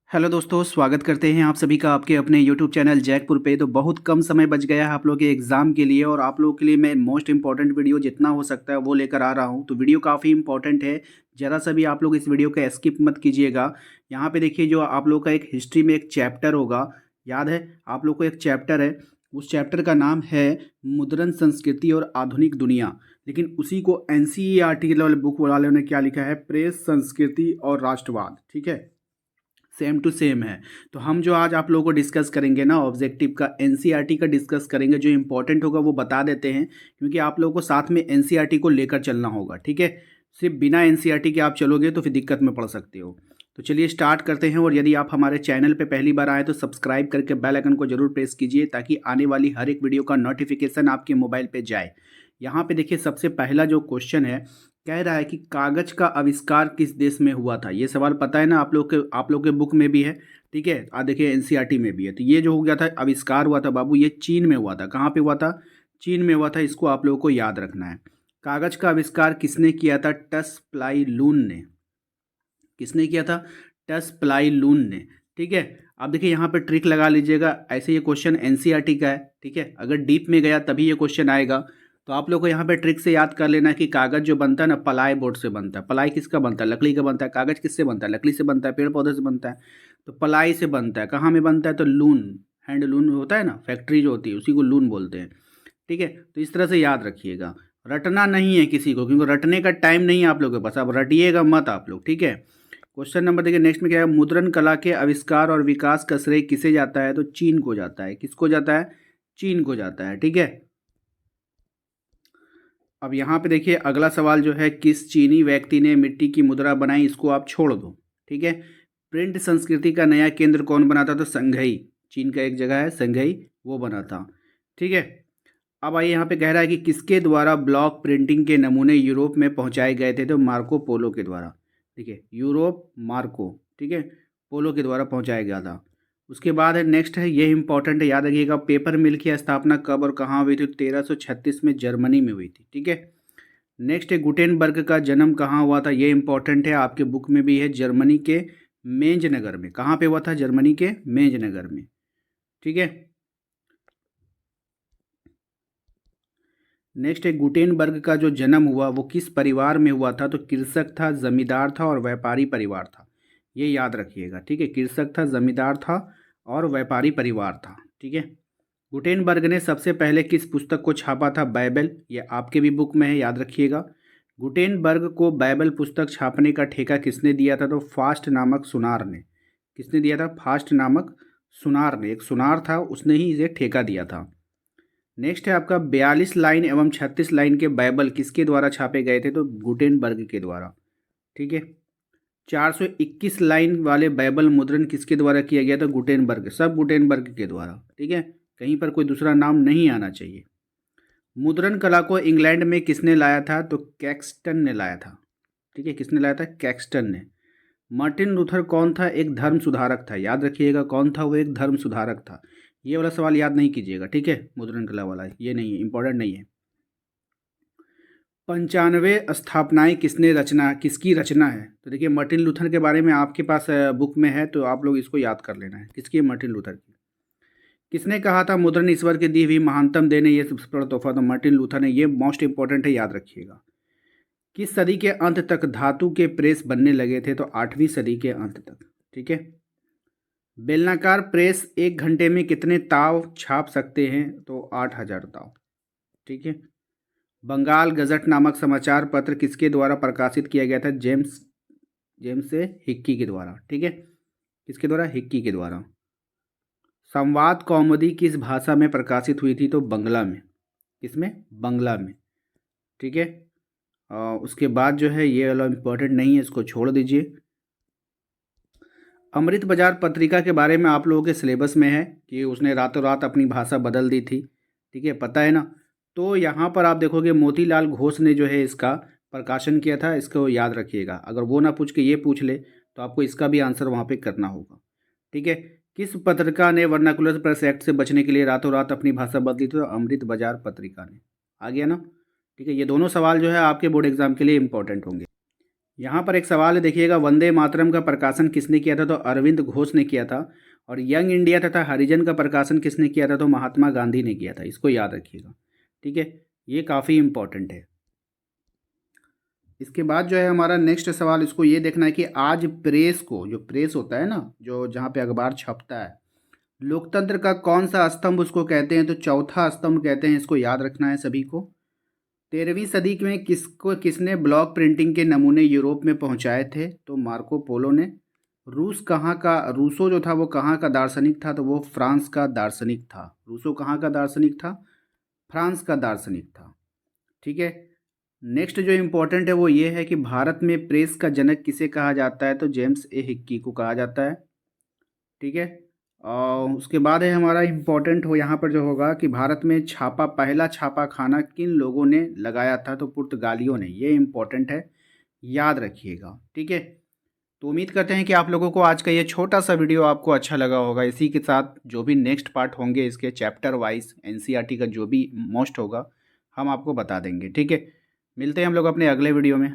Hello दोस्तों, स्वागत करते हैं आप सभी का आपके अपने यूट्यूब चैनल जैकपुर पे। तो बहुत कम समय बच गया है आप लोगों के एग्ज़ाम के लिए और आप लोगों के लिए मैं मोस्ट इम्पॉर्टेंट वीडियो जितना हो सकता है वो लेकर आ रहा हूँ। तो वीडियो काफ़ी इम्पॉर्टेंट है, ज़रा सा भी आप लोग इस वीडियो को स्किप मत कीजिएगा। यहाँ पे देखिए, जो आप लोग का एक हिस्ट्री में एक चैप्टर होगा, याद है आप लोग को एक चैप्टर है, उस चैप्टर का नाम है मुद्रण संस्कृति और आधुनिक दुनिया। लेकिन उसी को एनसीईआरटी लेवल बुक वालों ने क्या लिखा है, प्रेस संस्कृति और राष्ट्रवाद। ठीक है, सेम टू सेम है। तो हम जो आज आप लोगों को डिस्कस करेंगे ना, ऑब्जेक्टिव का एनसीईआरटी का डिस्कस करेंगे। जो इंपॉर्टेंट होगा वो बता देते हैं, क्योंकि आप लोगों को साथ में एनसीईआरटी को लेकर चलना होगा। ठीक है, सिर्फ बिना एनसीईआरटी के आप चलोगे तो फिर दिक्कत में पड़ सकते हो। तो चलिए स्टार्ट करते हैं। और यदि आप हमारे चैनल पे पहली बार आए तो सब्सक्राइब करके बेल आइकन को जरूर प्रेस कीजिए, ताकि आने वाली हर एक वीडियो का नोटिफिकेशन आपके मोबाइल पे जाए। यहाँ पे देखिए, सबसे पहला जो क्वेश्चन है, कह रहा है कि कागज का आविष्कार किस देश में हुआ था। ये सवाल पता है ना आप लोग के बुक में भी है। ठीक है, देखिए एनसीईआरटी में भी है। तो ये जो हो गया था, आविष्कार हुआ था बाबू, ये चीन में हुआ था। कहाँ पे हुआ था? चीन में हुआ था। इसको आप लोगों को याद रखना है। कागज का आविष्कार किसने किया था? टस प्लाई लून ने। किसने किया था? टस प्लाई लून ने। ठीक है, अब देखिए यहाँ पे ट्रिक लगा लीजिएगा। ऐसे ये क्वेश्चन एनसीईआरटी का है। ठीक है, अगर डीप में गया तभी ये क्वेश्चन आएगा। तो आप लोग को यहाँ पे ट्रिक से याद कर लेना है कि कागज जो बनता है ना, पलाई बोर्ड से बनता है। पलाई किसका बनता है? लकड़ी का बनता है। कागज किससे बनता है? लकड़ी से बनता है, पेड़ पौधे से बनता है। तो पलाई से बनता है। कहाँ में बनता है? तो लून, हैंड लून होता है ना, फैक्ट्री जो होती है उसी को लून बोलते हैं। ठीक है, तो इस तरह से याद रखिएगा। रटना नहीं है किसी को, क्योंकि रटने का टाइम नहीं है आप लोगों के पास। अब रटिएगा मत आप लोग। ठीक है, क्वेश्चन नंबर देखिए नेक्स्ट में क्या है। मुद्रण कला के आविष्कार और विकास का श्रेय किसे जाता है? तो चीन को जाता है। किसको जाता है? चीन को जाता है। ठीक है, अब यहाँ पे देखिए अगला सवाल जो है, किस चीनी व्यक्ति ने मिट्टी की मुद्रा बनाई? इसको आप छोड़ दो। ठीक है, प्रिंट संस्कृति का नया केंद्र कौन बना था? तो संघई, चीन का एक जगह है संघई, वो बना था। ठीक है, अब आइए यहाँ पे कह रहा है कि किसके द्वारा ब्लॉक प्रिंटिंग के नमूने यूरोप में पहुँचाए गए थे? तो मार्को पोलो के द्वारा। देखिए यूरोप, मार्को, ठीक है, पोलो के द्वारा पहुँचाया गया था। उसके बाद है नेक्स्ट है, ये इंपॉर्टेंट है, याद रखिएगा। पेपर मिल की स्थापना कब और कहाँ हुई थी? 1336 में जर्मनी में हुई थी। ठीक है, नेक्स्ट है, गुटेनबर्ग का जन्म कहाँ हुआ था? ये इंपॉर्टेंट है, आपके बुक में भी है। जर्मनी के मेंज नगर में। कहाँ पे हुआ था? जर्मनी के मेंज नगर में। ठीक है, नेक्स्ट है, गुटेनबर्ग का जो जन्म हुआ वो किस परिवार में हुआ था? तो कृषक था, जमींदार था और व्यापारी परिवार था। ये याद रखिएगा। ठीक है, कृषक था, जमींदार था और व्यापारी परिवार था। ठीक है, गुटेनबर्ग ने सबसे पहले किस पुस्तक को छापा था? बाइबल। ये आपके भी बुक में है, याद रखिएगा। गुटेनबर्ग को बाइबल पुस्तक छापने का ठेका किसने दिया था? तो फास्ट नामक सुनार ने। किसने दिया था? फास्ट नामक सुनार ने। एक सुनार था, उसने ही इसे ठेका दिया था। नेक्स्ट है आपका 42 लाइन एवं 36 लाइन के बाइबल किसके द्वारा छापे गए थे? तो गुटेनबर्ग के द्वारा। ठीक है, 421 लाइन वाले बाइबल मुद्रण किसके द्वारा किया गया था? गुटेनबर्ग, सब गुटेनबर्ग के द्वारा। ठीक है, कहीं पर कोई दूसरा नाम नहीं आना चाहिए। मुद्रण कला को इंग्लैंड में किसने लाया था? तो कैक्सटन ने लाया था। ठीक है, किसने लाया था? कैक्सटन ने। मार्टिन लूथर कौन था? एक धर्म सुधारक था। याद रखिएगा, कौन था वो? एक धर्म सुधारक था। ये वाला सवाल याद नहीं कीजिएगा। ठीक है, मुद्रण कला वाला ये नहीं है, इंपॉर्टेंट नहीं है। 95 स्थापनाएं किसने रचना, किसकी रचना है? तो देखिए मार्टिन लूथर के बारे में आपके पास बुक में है, तो आप लोग इसको याद कर लेना है। किसकी है? मार्टिन लूथर की। किसने कहा था मुद्रण ईश्वर की दी हुई महानतम देन है, ये सबसे बड़ा तोहफा? तो मार्टिन लूथर ने। ये मोस्ट इंपॉर्टेंट है, याद रखिएगा। किस सदी के अंत तक धातु के प्रेस बनने लगे थे? तो 8वीं सदी के अंत तक। ठीक है, बेलनाकार प्रेस 1 घंटे में कितने ताव छाप सकते हैं? तो 8000 ताव। ठीक है, बंगाल गजट नामक समाचार पत्र किसके द्वारा प्रकाशित किया गया था? जेम्स जेम्स से हिक्की के द्वारा। ठीक है, किसके द्वारा? हिक्की के द्वारा। संवाद कौमुदी किस भाषा में प्रकाशित हुई थी? तो बंगला में। किसमें? बंगला में। ठीक है, उसके बाद जो है, ये वाला इम्पोर्टेंट नहीं है, इसको छोड़ दीजिए। अमृत बाजार पत्रिका के बारे में आप लोगों के सिलेबस में है कि उसने रातों रात अपनी भाषा बदल दी थी। ठीक है, पता है ना। तो यहाँ पर आप देखोगे मोतीलाल घोष ने जो है इसका प्रकाशन किया था। इसको याद रखिएगा। अगर वो ना पूछ के ये पूछ ले तो आपको इसका भी आंसर वहाँ पे करना होगा। ठीक है, किस पत्रिका ने वर्नाकुलर प्रेस एक्ट से बचने के लिए रातों रात अपनी भाषा बदली थी? तो अमृत बाजार पत्रिका ने। आ गया ना। ठीक है, ये दोनों सवाल जो है आपके बोर्ड एग्जाम के लिए इंपॉर्टेंट होंगे। यहाँ पर एक सवाल है, देखिएगा, वंदे मातरम का प्रकाशन किसने किया था? तो अरविंद घोष ने किया था। और यंग इंडिया तथा हरिजन का प्रकाशन किसने किया था? तो महात्मा गांधी ने किया था। इसको याद रखिएगा, ठीक है, ये काफ़ी इम्पोर्टेंट है। इसके बाद जो है हमारा नेक्स्ट सवाल, इसको ये देखना है कि आज प्रेस को, जो प्रेस होता है ना, जो जहाँ पे अखबार छपता है, लोकतंत्र का कौन सा स्तंभ उसको कहते हैं? तो चौथा स्तंभ कहते हैं। इसको याद रखना है सभी को। 13वीं सदी में किसने ब्लॉक प्रिंटिंग के नमूने यूरोप में पहुंचाए थे? तो मार्को पोलो ने। रूसो जो था वो कहाँ का दार्शनिक था? तो वो फ्रांस का दार्शनिक था। रूसो कहाँ का दार्शनिक था? फ्रांस का दार्शनिक था, ठीक है। नेक्स्ट जो इम्पोर्टेंट है वो ये है कि भारत में प्रेस का जनक किसे कहा जाता है? तो जेम्स ए हिक्की को कहा जाता है, ठीक है। और उसके बाद है हमारा इम्पोर्टेंट हो यहाँ पर जो होगा कि भारत में पहला छापा खाना किन लोगों ने लगाया था? तो पुर्तगालियों ने। ये इम्पोर्टेंट है, याद रखिएगा, ठीक है। तो उम्मीद करते हैं कि आप लोगों को आज का ये छोटा सा वीडियो आपको अच्छा लगा होगा। इसी के साथ जो भी नेक्स्ट पार्ट होंगे इसके चैप्टर वाइज एनसीईआरटी का जो भी मोस्ट होगा हम आपको बता देंगे, ठीक है। मिलते हैं हम लोग अपने अगले वीडियो में।